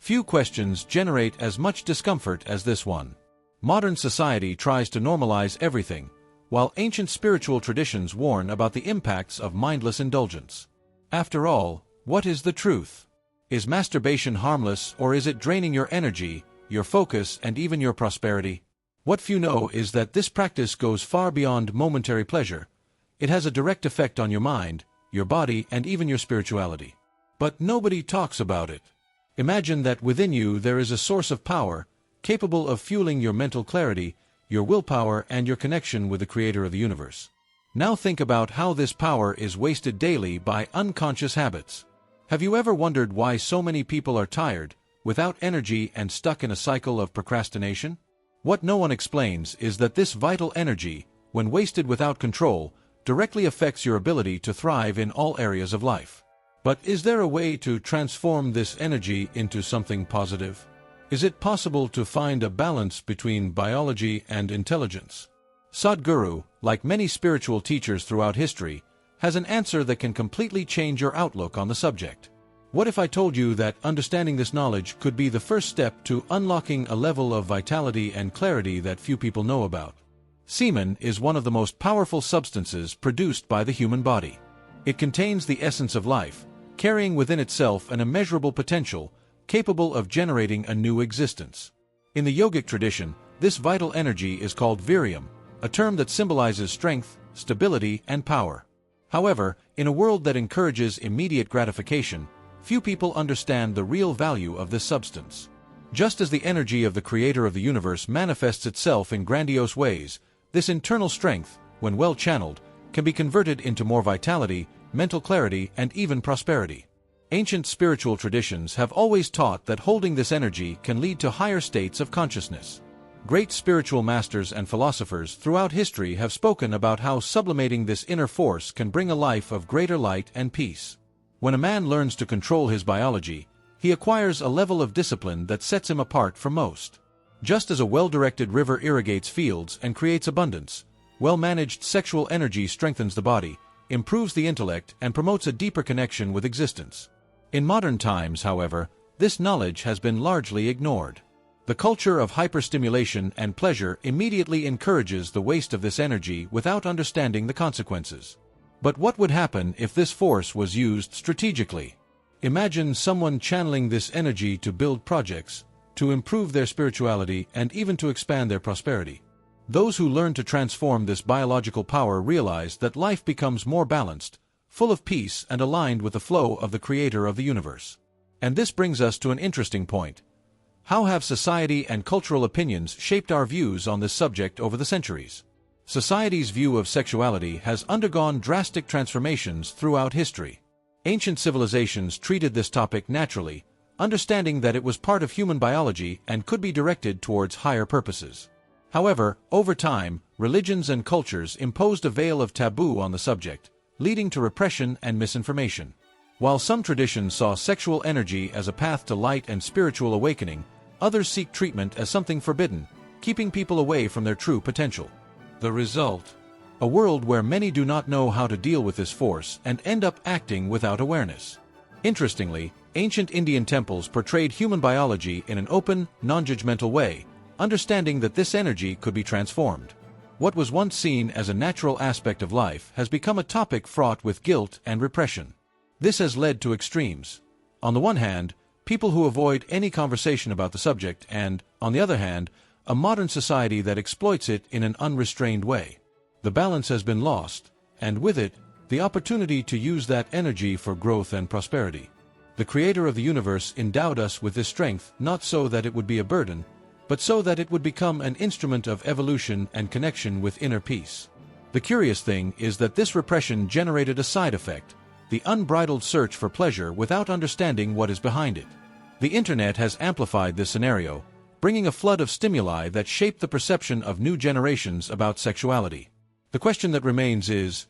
Few questions generate as much discomfort as this one. Modern society tries to normalize everything, while ancient spiritual traditions warn about the impacts of mindless indulgence. After all, what is the truth? Is masturbation harmless, or is it draining your energy, your focus, and even your prosperity? What few know is that this practice goes far beyond momentary pleasure. It has a direct effect on your mind, your body, and even your spirituality. But nobody talks about it. Imagine that within you there is a source of power, capable of fueling your mental clarity, your willpower, and your connection with the Creator of the universe. Now think about how this power is wasted daily by unconscious habits. Have you ever wondered why so many people are tired, without energy, and stuck in a cycle of procrastination? What no one explains is that this vital energy, when wasted without control, directly affects your ability to thrive in all areas of life. But is there a way to transform this energy into something positive? Is it possible to find a balance between biology and intelligence? Sadhguru, like many spiritual teachers throughout history, has an answer that can completely change your outlook on the subject. What if I told you that understanding this knowledge could be the first step to unlocking a level of vitality and clarity that few people know about? Semen is one of the most powerful substances produced by the human body. It contains the essence of life, carrying within itself an immeasurable potential, capable of generating a new existence. In the yogic tradition, this vital energy is called virium, a term that symbolizes strength, stability, and power. However, in a world that encourages immediate gratification, few people understand the real value of this substance. Just as the energy of the Creator of the universe manifests itself in grandiose ways, this internal strength, when well channeled, can be converted into more vitality, mental clarity, and even prosperity. Ancient spiritual traditions have always taught that holding this energy can lead to higher states of consciousness. Great spiritual masters and philosophers throughout history have spoken about how sublimating this inner force can bring a life of greater light and peace. When a man learns to control his biology, he acquires a level of discipline that sets him apart from most. Just as a well-directed river irrigates fields and creates abundance, well-managed sexual energy strengthens the body, improves the intellect, and promotes a deeper connection with existence. In modern times, however, this knowledge has been largely ignored. The culture of hyperstimulation and pleasure immediately encourages the waste of this energy without understanding the consequences. But what would happen if this force was used strategically? Imagine someone channeling this energy to build projects, to improve their spirituality, and even to expand their prosperity. Those who learn to transform this biological power realize that life becomes more balanced, full of peace, and aligned with the flow of the Creator of the universe. And this brings us to an interesting point. How have society and cultural opinions shaped our views on this subject over the centuries? Society's view of sexuality has undergone drastic transformations throughout history. Ancient civilizations treated this topic naturally, understanding that it was part of human biology and could be directed towards higher purposes. However, over time, religions and cultures imposed a veil of taboo on the subject, leading to repression and misinformation. While some traditions saw sexual energy as a path to light and spiritual awakening, others seek treatment as something forbidden, keeping people away from their true potential. The result? A world where many do not know how to deal with this force and end up acting without awareness. Interestingly, ancient Indian temples portrayed human biology in an open, non-judgmental way, understanding that this energy could be transformed. What was once seen as a natural aspect of life has become a topic fraught with guilt and repression. This has led to extremes. On the one hand, people who avoid any conversation about the subject, and, on the other hand, a modern society that exploits it in an unrestrained way. The balance has been lost, and with it, the opportunity to use that energy for growth and prosperity. The Creator of the universe endowed us with this strength not so that it would be a burden, but so that it would become an instrument of evolution and connection with inner peace. The curious thing is that this repression generated a side effect, the unbridled search for pleasure without understanding what is behind it. The internet has amplified this scenario, bringing a flood of stimuli that shape the perception of new generations about sexuality. The question that remains is,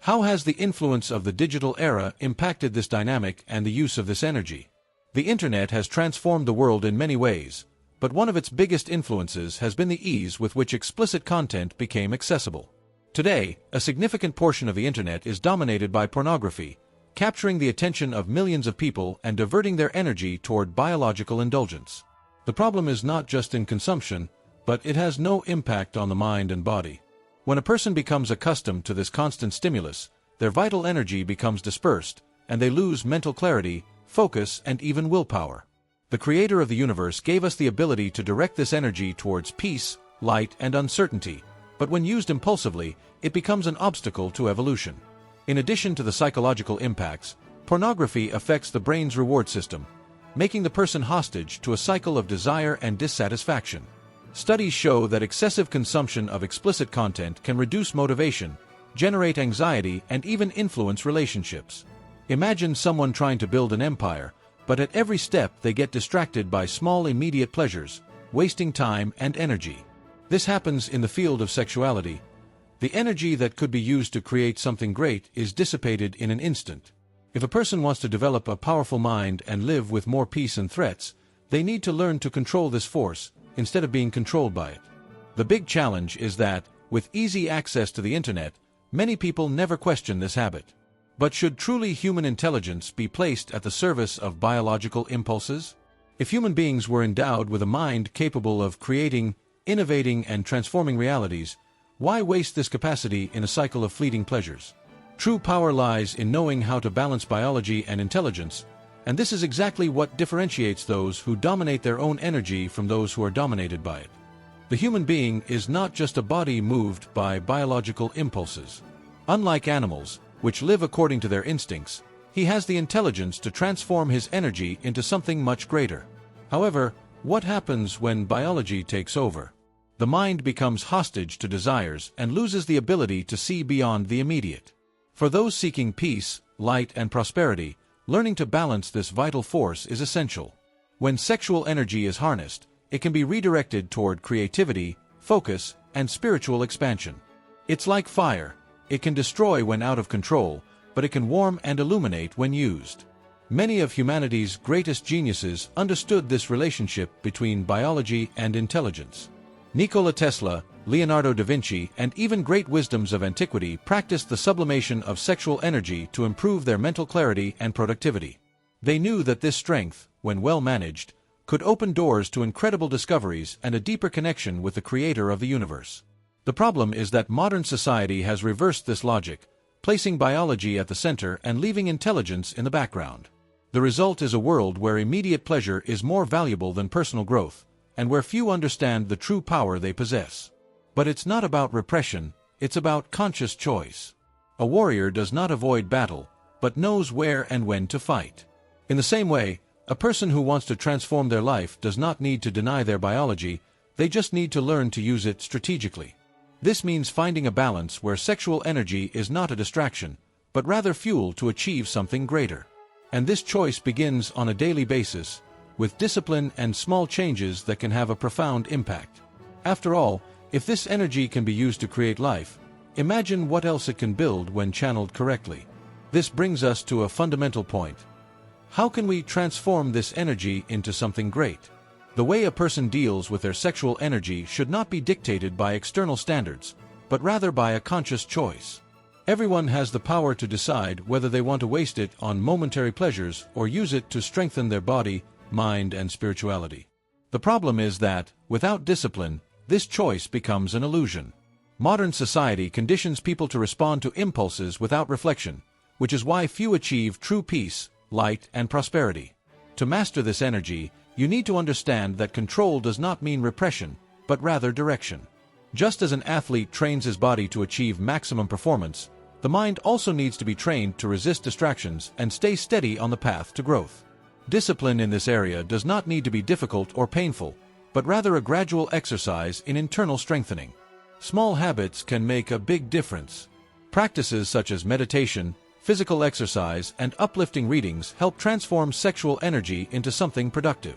how has the influence of the digital era impacted this dynamic and the use of this energy? The internet has transformed the world in many ways, but one of its biggest influences has been the ease with which explicit content became accessible. Today, a significant portion of the internet is dominated by pornography, capturing the attention of millions of people and diverting their energy toward biological indulgence. The problem is not just in consumption, but it has no impact on the mind and body. When a person becomes accustomed to this constant stimulus, their vital energy becomes dispersed, and they lose mental clarity, focus, and even willpower. The Creator of the universe gave us the ability to direct this energy towards peace, light, and uncertainty, but when used impulsively, it becomes an obstacle to evolution. In addition to the psychological impacts, pornography affects the brain's reward system, making the person hostage to a cycle of desire and dissatisfaction. Studies show that excessive consumption of explicit content can reduce motivation, generate anxiety, and even influence relationships. Imagine someone trying to build an empire, but at every step they get distracted by small immediate pleasures, wasting time and energy. This happens in the field of sexuality. The energy that could be used to create something great is dissipated in an instant. If a person wants to develop a powerful mind and live with more peace and threats, they need to learn to control this force, instead of being controlled by it. The big challenge is that, with easy access to the internet, many people never question this habit. But should truly human intelligence be placed at the service of biological impulses? If human beings were endowed with a mind capable of creating, innovating, and transforming realities, why waste this capacity in a cycle of fleeting pleasures? True power lies in knowing how to balance biology and intelligence, and this is exactly what differentiates those who dominate their own energy from those who are dominated by it. The human being is not just a body moved by biological impulses. Unlike animals, which live according to their instincts, he has the intelligence to transform his energy into something much greater. However, what happens when biology takes over? The mind becomes hostage to desires and loses the ability to see beyond the immediate. For those seeking peace, light, and prosperity, learning to balance this vital force is essential. When sexual energy is harnessed, it can be redirected toward creativity, focus, and spiritual expansion. It's like fire. It can destroy when out of control, but it can warm and illuminate when used. Many of humanity's greatest geniuses understood this relationship between biology and intelligence. Nikola Tesla, Leonardo da Vinci, and even great wisdoms of antiquity practiced the sublimation of sexual energy to improve their mental clarity and productivity. They knew that this strength, when well managed, could open doors to incredible discoveries and a deeper connection with the Creator of the universe. The problem is that modern society has reversed this logic, placing biology at the center and leaving intelligence in the background. The result is a world where immediate pleasure is more valuable than personal growth, and where few understand the true power they possess. But it's not about repression, it's about conscious choice. A warrior does not avoid battle, but knows where and when to fight. In the same way, a person who wants to transform their life does not need to deny their biology, they just need to learn to use it strategically. This means finding a balance where sexual energy is not a distraction, but rather fuel to achieve something greater. And this choice begins on a daily basis, with discipline and small changes that can have a profound impact. After all, if this energy can be used to create life, imagine what else it can build when channeled correctly. This brings us to a fundamental point. How can we transform this energy into something great? The way a person deals with their sexual energy should not be dictated by external standards, but rather by a conscious choice. Everyone has the power to decide whether they want to waste it on momentary pleasures or use it to strengthen their body, mind, and spirituality. The problem is that, without discipline, this choice becomes an illusion. Modern society conditions people to respond to impulses without reflection, which is why few achieve true peace, light, and prosperity. To master this energy, you need to understand that control does not mean repression, but rather direction. Just as an athlete trains his body to achieve maximum performance, the mind also needs to be trained to resist distractions and stay steady on the path to growth. Discipline in this area does not need to be difficult or painful, but rather a gradual exercise in internal strengthening. Small habits can make a big difference. Practices such as meditation, physical exercise, and uplifting readings help transform sexual energy into something productive.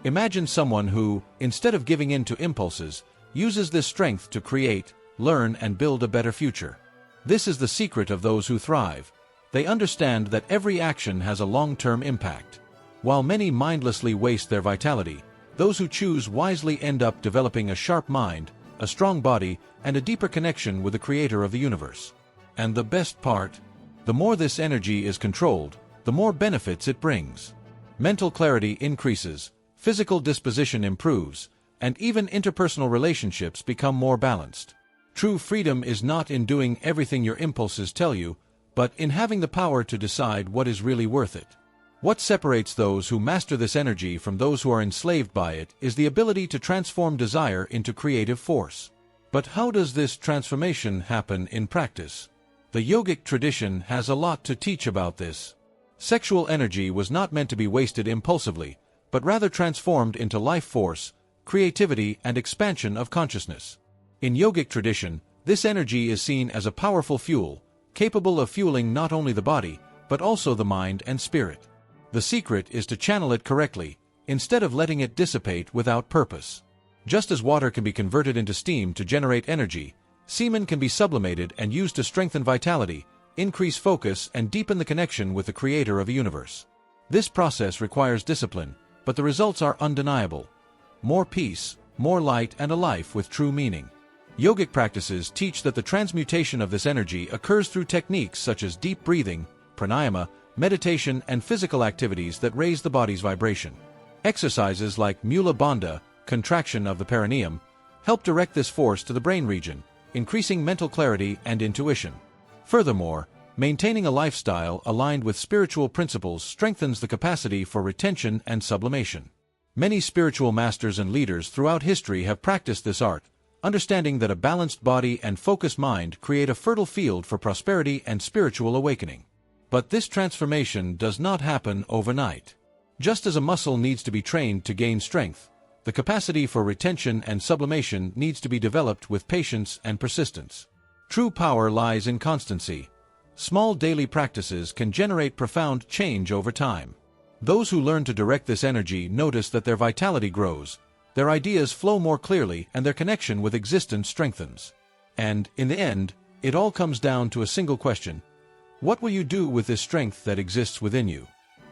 Imagine someone who, instead of giving in to impulses, uses this strength to create, learn, and build a better future. This is the secret of those who thrive. They understand that every action has a long-term impact. While many mindlessly waste their vitality, those who choose wisely end up developing a sharp mind, a strong body, and a deeper connection with the Creator of the universe. And the best part? The more this energy is controlled, the more benefits it brings. Mental clarity increases, physical disposition improves, and even interpersonal relationships become more balanced. True freedom is not in doing everything your impulses tell you, but in having the power to decide what is really worth it. What separates those who master this energy from those who are enslaved by it is the ability to transform desire into creative force. But how does this transformation happen in practice? The yogic tradition has a lot to teach about this. Sexual energy was not meant to be wasted impulsively, but rather transformed into life force, creativity, and expansion of consciousness. In yogic tradition, this energy is seen as a powerful fuel, capable of fueling not only the body, but also the mind and spirit. The secret is to channel it correctly, instead of letting it dissipate without purpose. Just as water can be converted into steam to generate energy, semen can be sublimated and used to strengthen vitality, increase focus, and deepen the connection with the creator of the universe. This process requires discipline, but the results are undeniable. More peace, more light, and a life with true meaning. Yogic practices teach that the transmutation of this energy occurs through techniques such as deep breathing, pranayama, meditation, and physical activities that raise the body's vibration. Exercises like mula bandha, contraction of the perineum, help direct this force to the brain region, increasing mental clarity and intuition. Furthermore, maintaining a lifestyle aligned with spiritual principles strengthens the capacity for retention and sublimation. Many spiritual masters and leaders throughout history have practiced this art, understanding that a balanced body and focused mind create a fertile field for prosperity and spiritual awakening. But this transformation does not happen overnight. Just as a muscle needs to be trained to gain strength, the capacity for retention and sublimation needs to be developed with patience and persistence. True power lies in constancy. Small daily practices can generate profound change over time. Those who learn to direct this energy notice that their vitality grows, their ideas flow more clearly, and their connection with existence strengthens. And, in the end, it all comes down to a single question: what will you do with this strength that exists within you?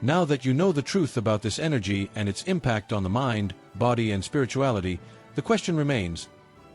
Now that you know the truth about this energy and its impact on the mind, body, and spirituality, the question remains: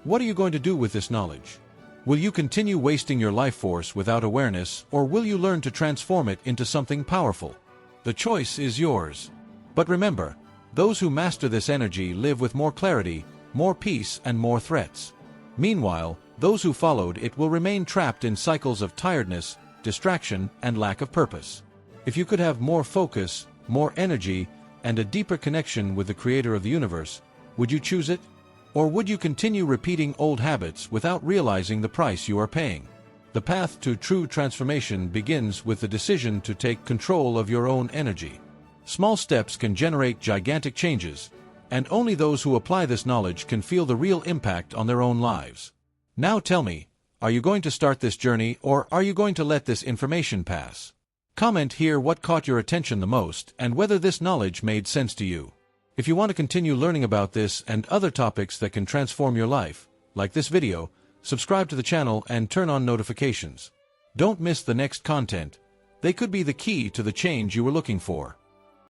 what are you going to do with this knowledge? Will you continue wasting your life force without awareness, or will you learn to transform it into something powerful? The choice is yours. But remember, those who master this energy live with more clarity, more peace, and more threats. Meanwhile, those who followed it will remain trapped in cycles of tiredness, distraction, and lack of purpose. If you could have more focus, more energy, and a deeper connection with the creator of the universe, would you choose it? Or would you continue repeating old habits without realizing the price you are paying? The path to true transformation begins with the decision to take control of your own energy. Small steps can generate gigantic changes, and only those who apply this knowledge can feel the real impact on their own lives. Now tell me, are you going to start this journey, or are you going to let this information pass? Comment here what caught your attention the most and whether this knowledge made sense to you. If you want to continue learning about this and other topics that can transform your life, like this video, subscribe to the channel and turn on notifications. Don't miss the next content. They could be the key to the change you were looking for.